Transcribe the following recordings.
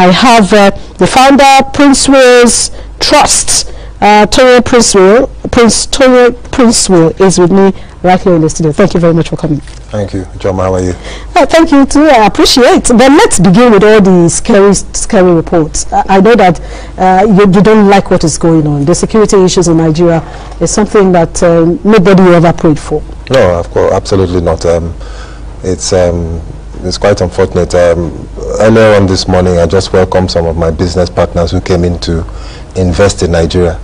I have the founder, Princewill's Trust, Tonye Princewill is with me right here in the studio. Thank you very much for coming. Thank you. John, how are you? Thank you too. I appreciate. But let's begin with all the scary reports. I know that you don't like what is going on. The security issues in Nigeria is something that nobody ever prayed for. No, of course, absolutely not. It's quite unfortunate. Earlier on this morning, I just welcomed some of my business partners who came in to invest in Nigeria.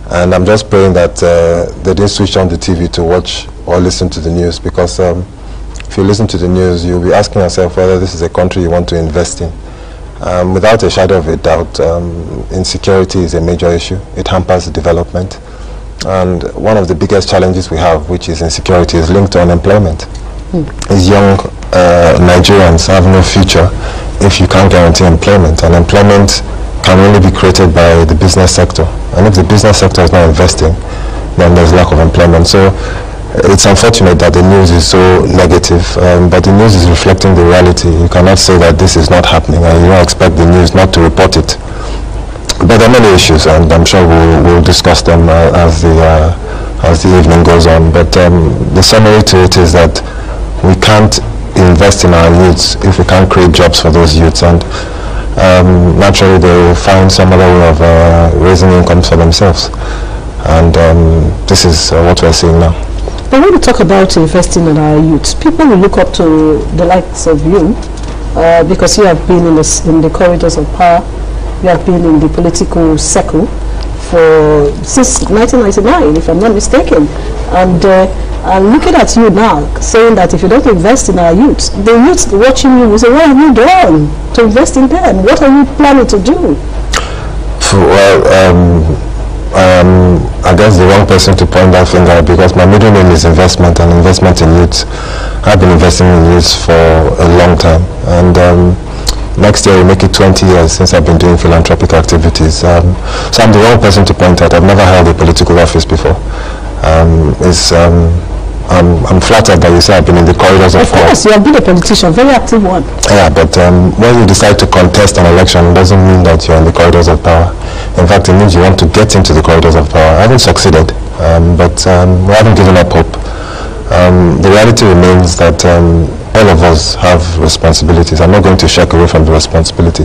And I'm just praying that they didn't switch on the TV to watch or listen to the news, because if you listen to the news, you'll be asking yourself whether this is a country you want to invest in. Without a shadow of a doubt, insecurity is a major issue. It hampers development. And one of the biggest challenges we have, which is insecurity, is linked to unemployment. These young Nigerians have no future if you can't guarantee employment. And employment can only be created by the business sector. And if the business sector is not investing, then there's lack of employment. So it's unfortunate that the news is so negative, but the news is reflecting the reality. You cannot say that this is not happening, and you don't expect the news not to report it. But there are many issues, and I'm sure we'll discuss them as the evening goes on. But the summary to it is that we can't invest in our youths if we can't create jobs for those youths, and naturally they will find some other way of raising incomes for themselves. And this is what we're seeing now. But when we talk about investing in our youths, people will look up to the likes of you because you have been in the corridors of power. You have been in the political circle since 1999, if I'm not mistaken. And looking at you now, saying that if you don't invest in our youths, the youths watching you will say, what have you done to invest in them? What are you planning to do? Well, I guess the wrong person to point that finger, because my middle name is investment, and investment in youths. I've been investing in youths for a long time, and next year will make it 20 years since I've been doing philanthropic activities. So I'm the wrong person to point at. I've never held a political office before. I'm flattered that you say I've been in the corridors of power. Of course, you have been a politician, very active one. Yeah, but when you decide to contest an election, it doesn't mean that you're in the corridors of power. In fact, it means you want to get into the corridors of power. I haven't succeeded, but we haven't given up hope. The reality remains that all of us have responsibilities. I'm not going to shirk away from the responsibility,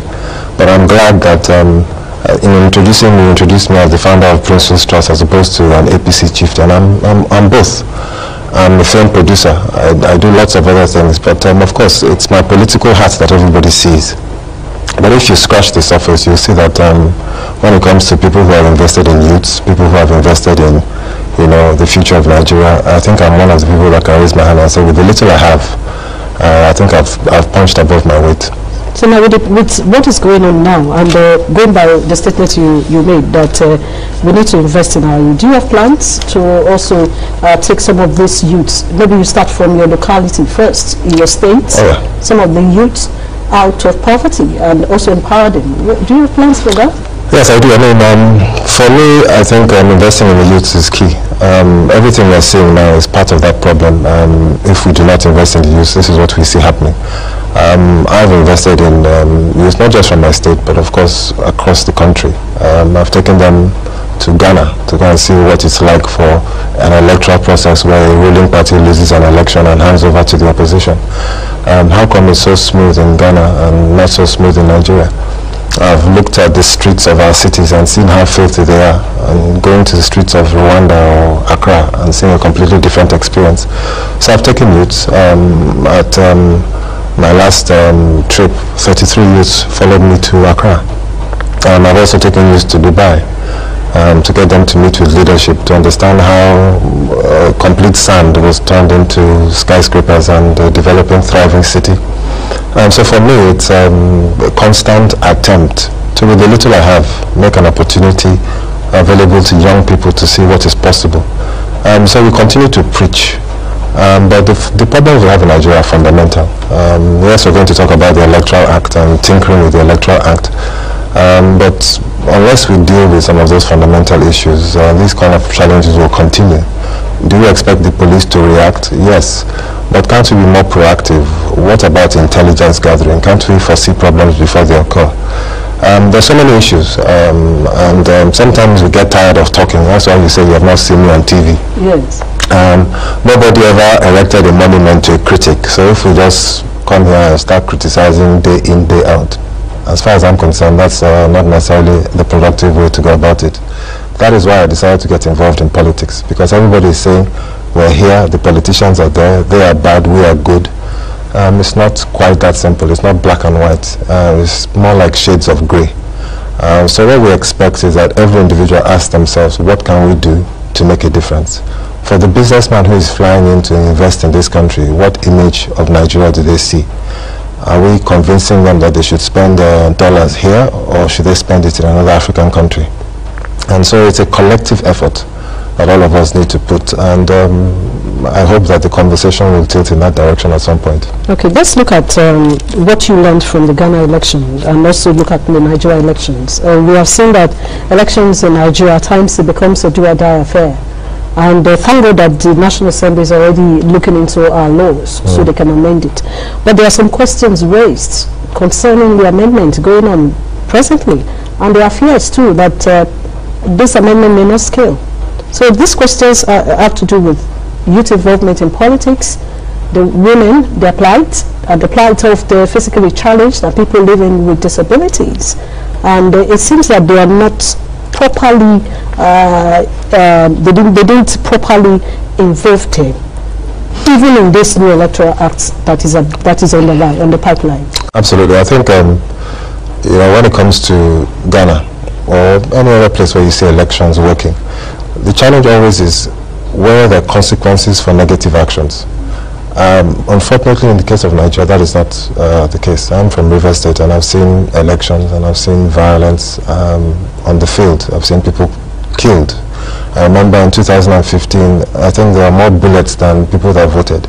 but I'm glad that in introducing me, you introduced me as the founder of Princewill's Trust as opposed to an APC chieftain. I'm both. I'm a film producer. I do lots of other things, but of course, it's my political hat that everybody sees. But if you scratch the surface, you'll see that when it comes to people who have invested in youths, people who have invested in, the future of Nigeria, I think I'm one of the people that can raise my hand and say, with the little I have, I think I've punched above my weight. So now with what is going on now, and going by the statement you made that we need to invest in our youth, do you have plans to also take some of these youths, maybe you start from your locality first, in your state, some of the youths out of poverty and also empower them? Do you have plans for that? Yes, I do. I mean, for me, I think investing in the youths is key. Everything we're seeing now is part of that problem. If we do not invest in the youth, this is what we see happening. I've invested in youth, not just from my state, but of course across the country. I've taken them to Ghana to go and see what it's like for an electoral process where a ruling party loses an election and hands over to the opposition. How come it's so smooth in Ghana and not so smooth in Nigeria? I've looked at the streets of our cities and seen how filthy they are, and going to the streets of Rwanda or Accra and seeing a completely different experience. So I've taken youths. At my last trip, 33 youths followed me to Accra. I've also taken youths to Dubai to get them to meet with leadership, to understand how complete sand was turned into skyscrapers and a developing, thriving city. So for me, it's a constant attempt to, with the little I have, make an opportunity available to young people to see what is possible. So we continue to preach. But the problems we have in Nigeria are fundamental. Yes, we're going to talk about the Electoral Act and tinkering with the Electoral Act. But unless we deal with some of those fundamental issues, these kind of challenges will continue. Do we expect the police to react? Yes. But can't we be more proactive? What about intelligence gathering? Can't we foresee problems before they occur? There's so many issues, and sometimes we get tired of talking. That's why you say you have not seen me on TV. Yes. Nobody ever erected a monument to a critic. So if we just come here and start criticizing day in, day out, as far as I'm concerned, that's not necessarily the productive way to go about it. That is why I decided to get involved in politics, because everybody is saying, we're here, the politicians are there, they are bad, we are good. It's not quite that simple. It's not black and white. It's more like shades of grey. So what we expect is that every individual asks themselves, what can we do to make a difference? For the businessman who is flying in to invest in this country, what image of Nigeria do they see? Are we convincing them that they should spend dollars here, or should they spend it in another African country? And so it's a collective effort that all of us need to put, and I hope that the conversation will tilt in that direction at some point. Okay, let's look at what you learned from the Ghana election, and also look at the Nigeria elections. We have seen that elections in Nigeria at times it becomes a do-or-die affair. And thank God that the National Assembly is already looking into our laws so they can amend it. But there are some questions raised concerning the amendment going on presently. And there are fears too that this amendment may not scale. So these questions have to do with youth involvement in politics, the women, their plight, and the plight of the physically challenged and people living with disabilities. And it seems that they are not properly, they didn't properly involve them, even in this new electoral act that is on the pipeline. Absolutely. I think you know, when it comes to Ghana or any other place where you see elections working, the challenge always is where are the consequences for negative actions. Unfortunately, in the case of Nigeria, that is not the case. I'm from Rivers State, and I've seen elections, and I've seen violence on the field. I've seen people killed. I remember in 2015, I think there are more bullets than people that voted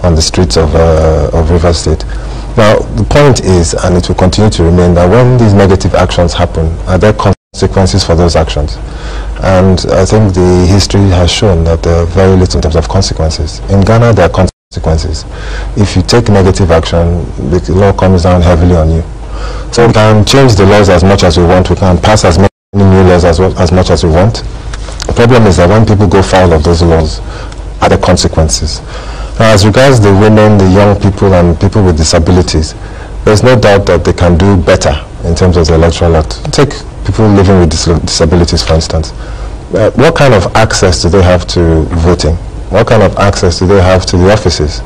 on the streets of Rivers State. Now, the point is, and it will continue to remain, that when these negative actions happen, are there consequences for those actions? And I think the history has shown that there are very little in terms of consequences. In Ghana, there are consequences. If you take negative action, the law comes down heavily on you. So we can change the laws as much as we want. We can pass as many new laws as much as we want. The problem is that when people go foul of those laws, are the consequences. Now, as regards the women, the young people, and people with disabilities, there's no doubt that they can do better in terms of the electoral act. Take people living with disabilities, for instance. What kind of access do they have to voting? What kind of access do they have to the offices?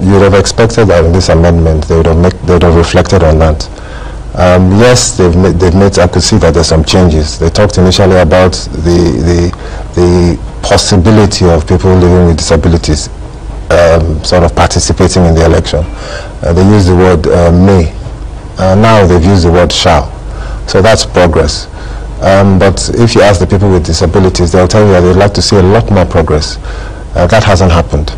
You would have expected that in this amendment they would have reflected on that. Yes, they've made. I could see that there's some changes. They talked initially about the possibility of people living with disabilities sort of participating in the election. They used the word may. Now they've used the word shall. So that's progress. But if you ask the people with disabilities, they'll tell you that they'd like to see a lot more progress. That hasn't happened.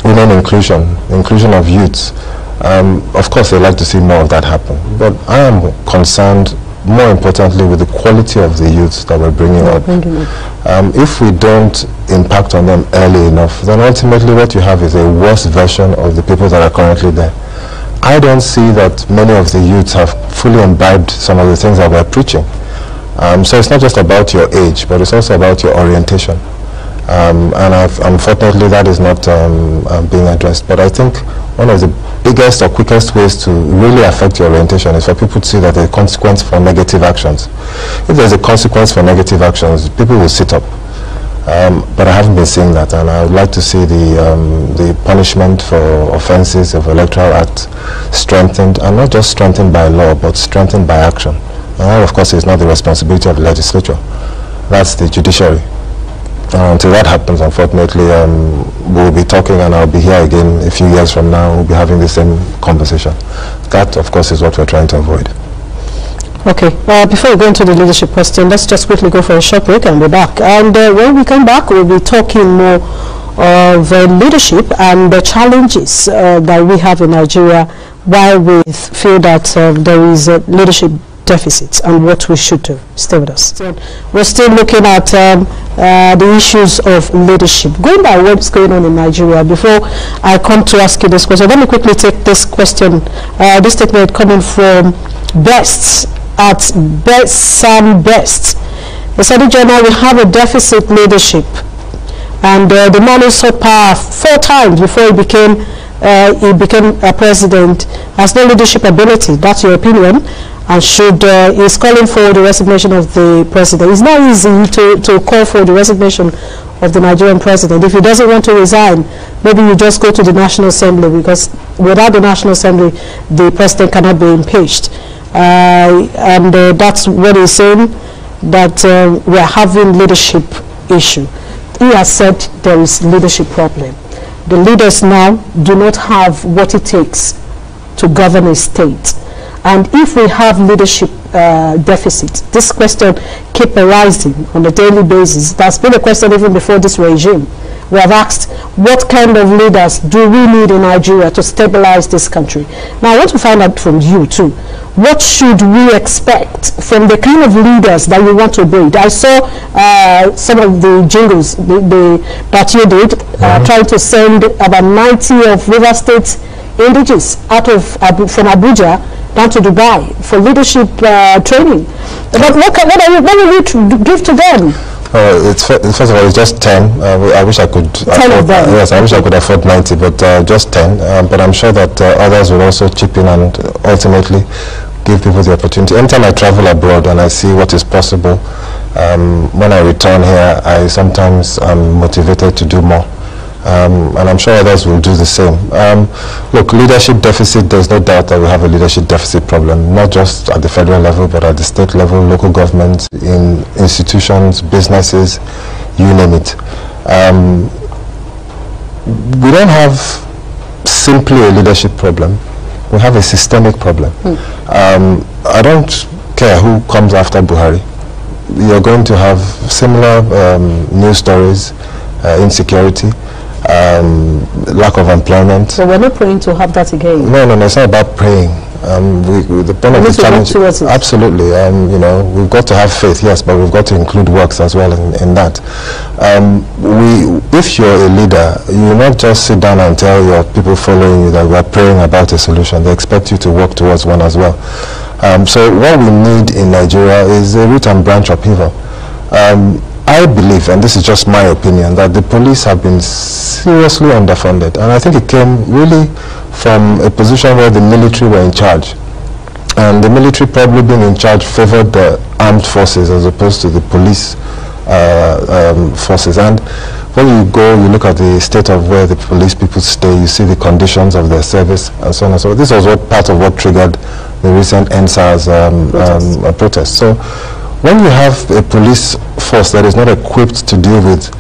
Women inclusion of youths, of course they'd like to see more of that happen. But I am concerned, more importantly, with the quality of the youths that we're bringing up. If we don't impact on them early enough, then ultimately what you have is a worse version of the people that are currently there. I don't see that many of the youths have fully imbibed some of the things that we're preaching. So it's not just about your age, but it's also about your orientation. And unfortunately, that is not being addressed. But I think one of the biggest or quickest ways to really affect your orientation is for people to see that there's a consequence for negative actions. If there's a consequence for negative actions, people will sit up. But I haven't been seeing that, and I would like to see the punishment for offences of Electoral Act strengthened, and not just strengthened by law, but strengthened by action. And that, of course, is not the responsibility of the legislature. That's the judiciary. Until that happens, unfortunately, we'll be talking, and I'll be here again a few years from now. We'll be having the same conversation. That, of course, is what we're trying to avoid. Okay, before we go into the leadership question, let's just quickly go for a short break and be back. And when we come back, we'll be talking more of leadership and the challenges that we have in Nigeria, while we feel that there is leadership deficits and what we should do. Stay with us. We're still looking at the issues of leadership. Going by what's going on in Nigeria, before I come to ask you this question, let me quickly take this question, this statement coming from Best at Sam Best. He said, "General, we have a deficit leadership, and the man who sought power 4 times before he became a president has no leadership ability." That's your opinion, and should is calling for the resignation of the president. It's not easy to call for the resignation of the Nigerian president. If he doesn't want to resign, maybe you just go to the National Assembly, because without the National Assembly, the president cannot be impeached. And that's what he's saying, that we are having leadership issue. He has said there is leadership problem. The leaders now do not have what it takes to govern a state. And if we have leadership deficit, this question keep arising on a daily basis. That's been a question even before this regime. We have asked, what kind of leaders do we need in Nigeria to stabilize this country? Now I want to find out from you too, what should we expect from the kind of leaders that you want to build? I saw some of the jingles that you did, trying to send about 90 of River State indigenous out of from Abuja down to Dubai for leadership training. But what will you give to them? First of all, it's just 10. I wish I could 10 of them. Yes, I wish I could afford 90, but just 10. But I'm sure that others will also chip in and ultimately give people the opportunity. Anytime I travel abroad and I see what is possible, when I return here, I sometimes am motivated to do more. And I'm sure others will do the same. Look, leadership deficit, there's no doubt that we have a leadership deficit problem, not just at the federal level, but at the state level, local governments, in institutions, businesses, you name it. We don't have simply a leadership problem. We have a systemic problem. I don't care who comes after Buhari. You're going to have similar news stories, insecurity, lack of employment. So we're not praying to have that again. No, it's not about praying. The point of the challenge, absolutely. You know, we've got to have faith, yes, but we've got to include works as well in that. If you're a leader, you will not just sit down and tell your people following you that we're praying about a solution. They expect you to work towards one as well. So what we need in Nigeria is a root and branch upheaval. I believe, and this is just my opinion, that the police have been seriously underfunded, and I think it came really from a position where the military were in charge, and the military probably being in charge favored the armed forces as opposed to the police forces. And when you go, you look at the state of where the police people stay, you see the conditions of their service and so on and so on. This was part of what triggered the recent NSAS protest. So when you have a police force that is not equipped to deal with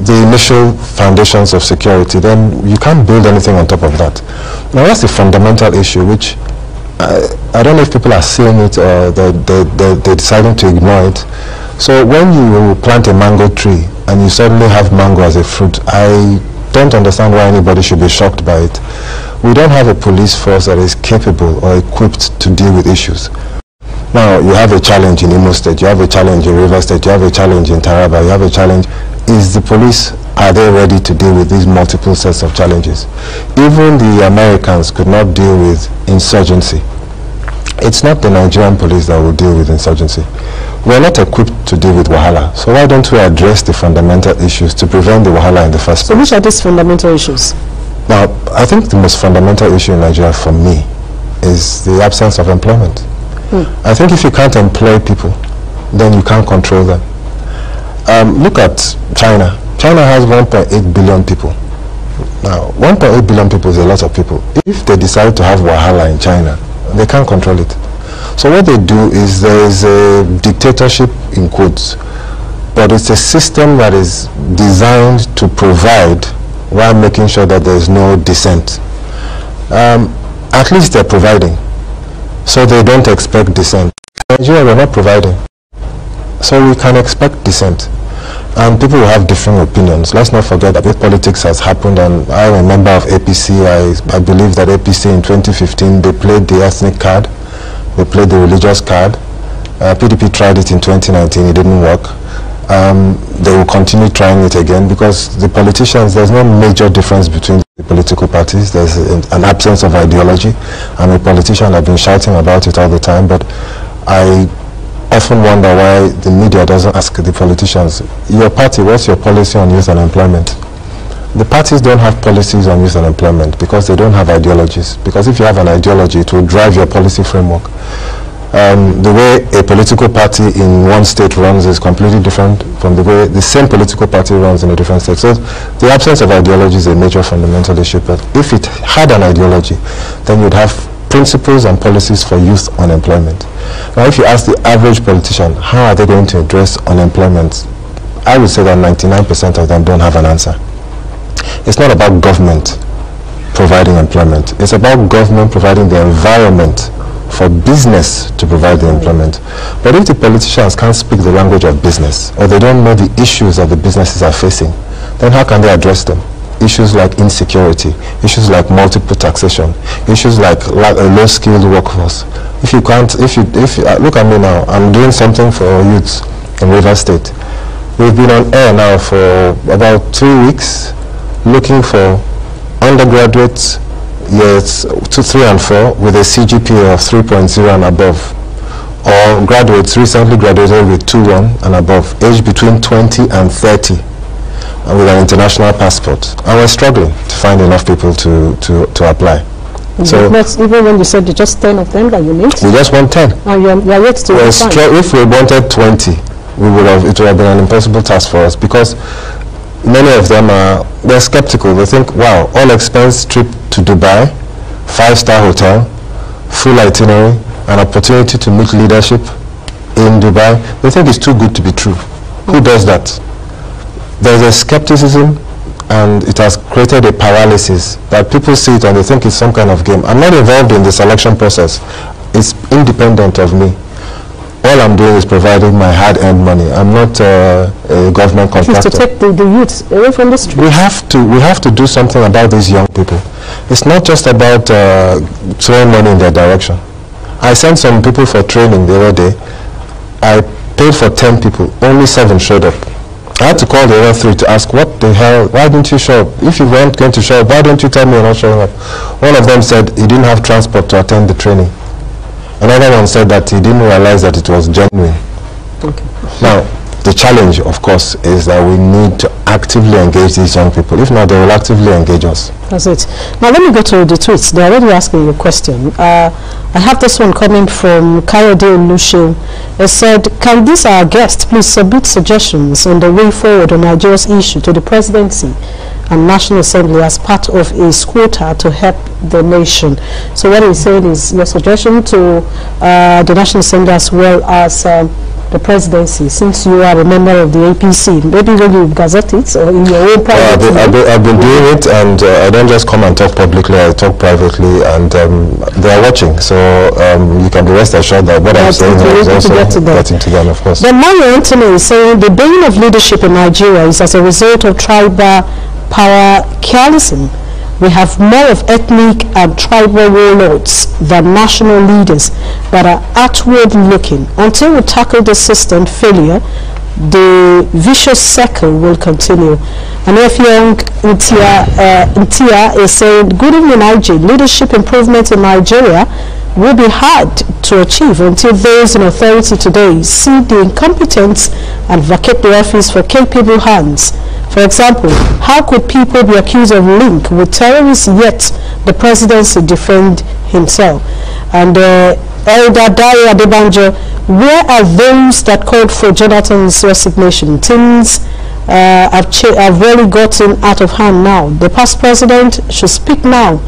the initial foundations of security, then you can't build anything on top of that. Now that's the fundamental issue, which I don't know if people are seeing it or they're deciding to ignore it. So when you plant a mango tree and you suddenly have mango as a fruit, I don't understand why anybody should be shocked by it. We don't have a police force that is capable or equipped to deal with issues. Now, you have a challenge in Imo State, you have a challenge in River State, you have a challenge in Taraba, you have a challenge. Is the police, are they ready to deal with these multiple sets of challenges? Even the Americans could not deal with insurgency. It's not the Nigerian police that will deal with insurgency. We're not equipped to deal with Wahala. So why don't we address the fundamental issues to prevent the Wahala in the first place? So which are these fundamental issues? Now, I think the most fundamental issue in Nigeria for me is the absence of employment. I think if you can't employ people, then you can't control them. Look at China. China has 1.8 billion people. Now, 1.8 billion people is a lot of people. If they decide to have Wahala in China, they can't control it. So what they do is there is a dictatorship in quotes, but it's a system that is designed to provide while making sure that there is no dissent. At least they're providing, so they don't expect dissent. In Nigeria, we're not providing, so we can expect dissent. And people will have different opinions. Let's not forget that politics has happened, and I'm a member of APC. I believe that APC in 2015, they played the ethnic card. They played the religious card. PDP tried it in 2019, it didn't work. They will continue trying it again because the politicians, there's no major difference between the political parties. There's an absence of ideology. I'm a politician, I've been shouting about it all the time, but I often wonder why the media doesn't ask the politicians, your party, what's your policy on youth unemployment? The parties don't have policies on youth unemployment because they don't have ideologies. Because if you have an ideology, it will drive your policy framework. The way a political party in one state runs is completely different from the way the same political party runs in a different state. So the absence of ideology is a major fundamental issue. But if it had an ideology, then you'd have principles and policies for youth unemployment. Now, if you ask the average politician, how are they going to address unemployment? I would say that 99% of them don't have an answer. It's not about government providing employment. It's about government providing the environment for business to provide the employment. But if the politicians can't speak the language of business, or they don't know the issues that the businesses are facing, then how can they address them? Issues like insecurity, issues like multiple taxation, issues like a low-skilled workforce. If you look at me now, I'm doing something for youths in Rivers State. We've been on air now for about 3 weeks, looking for undergraduates, years 2, 3, and 4 with a CGPA of 3.0 and above, or graduates recently graduated with 2.1 and above, aged between 20 and 30, and with an international passport. And we're struggling to find enough people to apply. So even when you said just 10 of them that you need? We just want 10. Oh, you're yet to if we wanted 20, it would have been an impossible task for us, because many of them they're skeptical. They think, wow, all expense trip to Dubai, 5-star hotel, full itinerary, an opportunity to meet leadership in Dubai. They think it's too good to be true. Who does that? There's a skepticism, and it has created a paralysis that people see it and they think it's some kind of game. I'm not involved in the selection process. It's independent of me. All I'm doing is providing my hard-earned money. I'm not a government contractor. To take the youth away from the street. We have to do something about these young people. It's not just about throwing money in their direction. I sent some people for training the other day. I paid for 10 people. Only 7 showed up. I had to call the other 3 to ask, what the hell, why didn't you show up? If you weren't going to show up, why don't you tell me you're not showing up? One of them said he didn't have transport to attend the training. Another one said that he didn't realize that it was genuine. Okay. Now, the challenge, of course, is that we need to actively engage these young people. If not, they will actively engage us. That's it. Now, let me go to the tweets. They're already asking you a question. I have this one coming from Kayode Lushe. It said, can this, our guest, please submit suggestions on the way forward on Nigeria's issue to the presidency and National Assembly as part of a quota to help the nation? So what he's saying is your suggestion to the National Assembly as well as the presidency, since you are a member of the APC, maybe when you gazette it or in your own private I've been doing it, and I don't just come and talk publicly, I talk privately, and they are watching, so you can be rest assured that what I'm saying is also getting to them, of course. Then Mario Anthony is saying the bane of leadership in Nigeria is as a result of tribal power carelessness. We have more of ethnic and tribal warlords than national leaders that are outward looking. Until we tackle the system failure, the vicious circle will continue. And if young Ntia is saying, good evening, IG. Leadership improvement in Nigeria will be hard to achieve until those in authority today see the incompetence and vacate the office for capable hands. For example, how could people be accused of link with terrorists yet the presidency defend himself? And Elder Dayo Adebanjo, where are those that called for Jonathan's resignation? Things have really gotten out of hand now. The past president should speak now.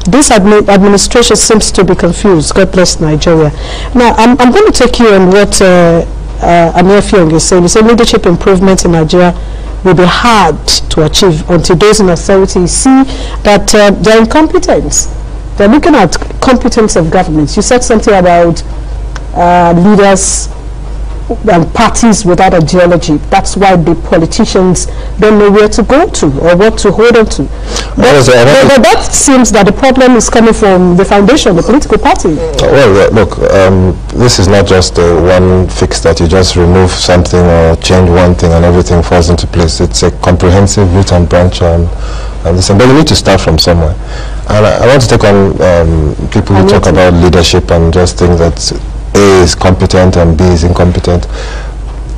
This administration seems to be confused. God bless Nigeria. Now, I'm going to take you on what Amir Fiong is saying. He said leadership improvement in Nigeria will be hard to achieve until those in authority see that they're incompetent. They're looking at competence of government. You said something about leaders and parties without ideology. That's why the politicians don't know where to go to or what to hold on to. But that seems that the problem is coming from the foundation, the political party. Well, look, this is not just one fix that you just remove something or change one thing and everything falls into place. It's a comprehensive root and branch and this, but you need to start from somewhere. And I want to take on people who talk about leadership and just think that A is competent and B is incompetent.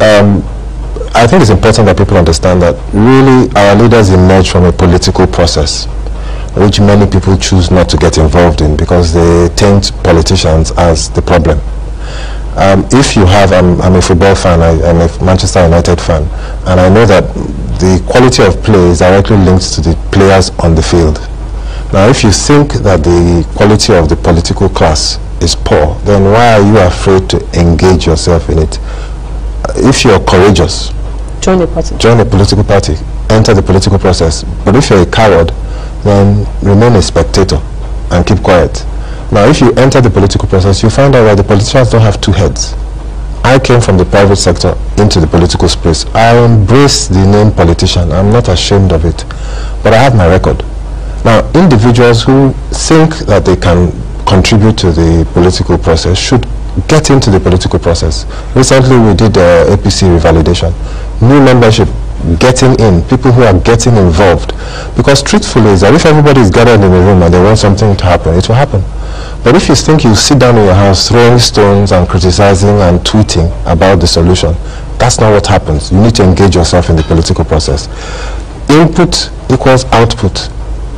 I think it's important that people understand that really our leaders emerge from a political process, which many people choose not to get involved in because they taint politicians as the problem. If you have, I'm a football fan, I'm a Manchester United fan, and I know that the quality of play is directly linked to the players on the field. Now, if you think that the quality of the political class is poor, then why are you afraid to engage yourself in it? If you're courageous, join a party. Join a political party. Enter the political process. But if you're a coward, then remain a spectator and keep quiet. Now, if you enter the political process, you find out that the politicians don't have two heads. I came from the private sector into the political space. I embrace the name politician. I'm not ashamed of it. But I have my record. Now, individuals who think that they can contribute to the political process should get into the political process. Recently, we did APC revalidation. New membership, getting in, people who are getting involved. Because truthfully, is that if everybody is gathered in a room and they want something to happen, it will happen. But if you think you sit down in your house throwing stones and criticizing and tweeting about the solution, that's not what happens. You need to engage yourself in the political process. Input equals output.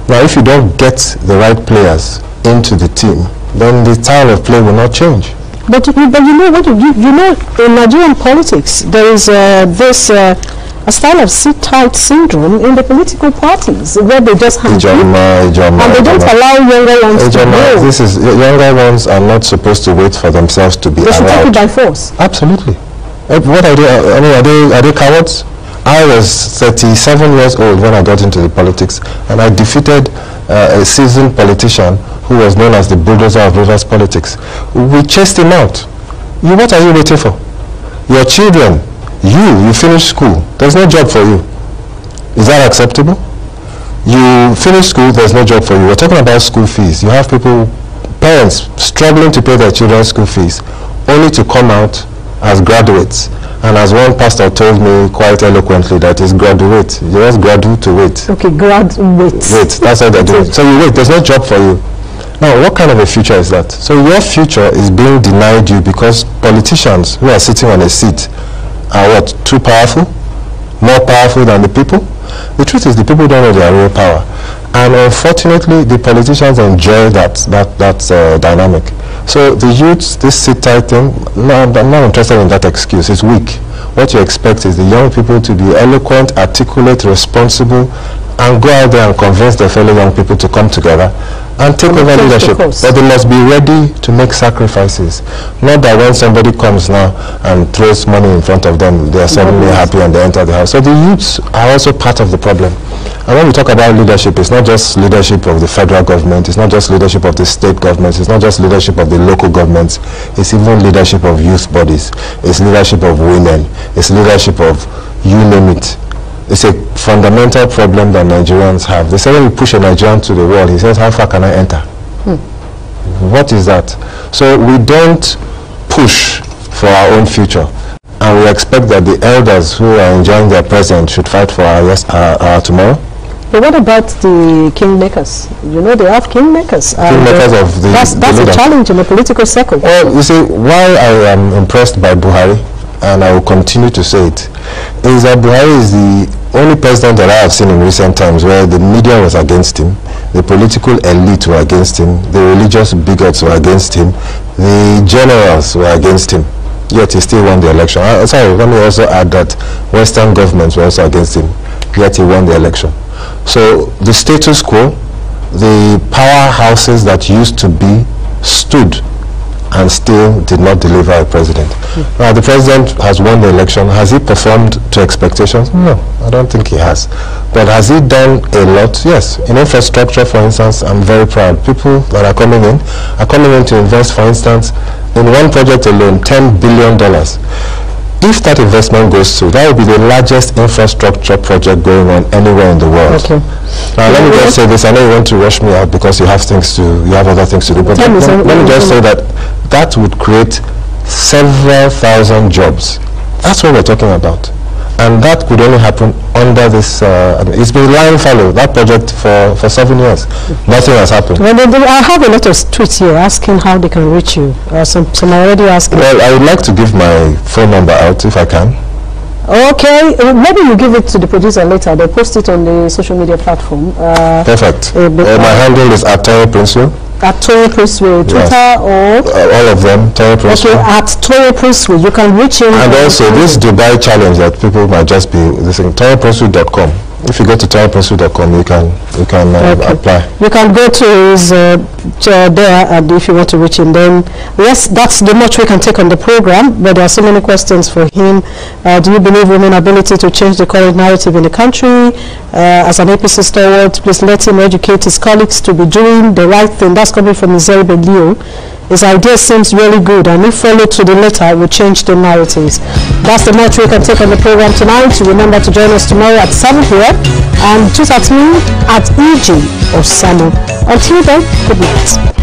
Now, if you don't get the right players into the team, then the style of play will not change. But you know what? You know, in Nigerian politics, there is a style of sit-tight syndrome in the political parties where they just have and they don't allow younger ones to grow. Younger ones are not supposed to wait for themselves to be allowed. They should take it by force. Absolutely. What are they? I mean, are they cowards? I was 37 years old when I got into the politics, and I defeated a seasoned politician who was known as the bulldozer of Rivers politics. We chased him out. What are you waiting for? Your children, you finish school, there's no job for you. Is that acceptable? You finish school, there's no job for you. We're talking about school fees. You have parents struggling to pay their children's school fees, only to come out as graduates. And as one pastor told me quite eloquently, that is graduate. You just graduate to wait. Okay, graduate. Wait, that's what they're doing. So you wait, there's no job for you. Now, what kind of a future is that? So your future is being denied you because politicians who are sitting on a seat are what? Too powerful? More powerful than the people? The truth is the people don't know their real power. And unfortunately, the politicians enjoy that dynamic. So the youths, this sit-tight thing, no, I'm not interested in that excuse. It's weak. What you expect is the young people to be eloquent, articulate, responsible, and go out there and convince their fellow young people to come together and take over leadership. But they must be ready to make sacrifices. Not that when somebody comes now and throws money in front of them, they are suddenly happy and they enter the house. So the youths are also part of the problem. And when we talk about leadership, it's not just leadership of the federal government, it's not just leadership of the state governments, it's not just leadership of the local governments, it's even leadership of youth bodies, it's leadership of women, it's leadership of you name it. It's a fundamental problem that Nigerians have. They say when you push a Nigerian to the wall, he says, how far can I enter? What is that? So we don't push for our own future. And we expect that the elders who are enjoying their present should fight for our tomorrow. But what about the kingmakers? You know, they have kingmakers. Kingmakers of the That's a challenge in the political circle. Well, you see, why I am impressed by Buhari, and I will continue to say it, is that Buhari is the only president that I have seen in recent times where the media was against him, the political elite were against him, the religious bigots were against him, the generals were against him, yet he still won the election. Sorry, let me also add that Western governments were also against him, yet he won the election. So the status quo, the powerhouses that used to be, stood and still did not deliver a president. Now the president has won the election. Has he performed to expectations? No, I don't think he has. But has he done a lot? Yes. In infrastructure, for instance, I'm very proud. People that are coming in to invest, for instance, in one project alone, $10 billion. if that investment goes through, that will be the largest infrastructure project going on anywhere in the world. Okay. Now, let me just say this. I know you want to rush me out because you have other things to do. But let me just say that that would create several thousand jobs. That's what we're talking about. And that could only happen under this, it's been lying fallow, that project for 7 years. Nothing has happened. Well, I have a lot of tweets here asking how they can reach you. Some are already asking. Well, I would like to give my phone number out if I can. Okay, maybe you give it to the producer later. They'll post it on the social media platform. Perfect. My handle is at Tonye Princewill. At Tonye Princewill, Twitter or? All of them, Tonye Princewill. Okay, at Tonye Princewill, you can reach him. And also this Dubai challenge that people might just be listening, TonyePrincewill.com. If you go to TonyePrincewill.com, you can apply. You can go to his there, and if you want to reach him, then yes, that's the much we can take on the program. But there are so many questions for him. Do you believe women's ability to change the current narrative in the country? As an APC stalwart, please let him educate his colleagues to be doing the right thing. That's coming from Izeribe Leo. His idea seems really good, and if followed to the letter, will change the narratives. That's the much we can take on the program tonight. Remember to join us tomorrow at 7 p.m. and tweet at me at EG or Samu. Until then, good night.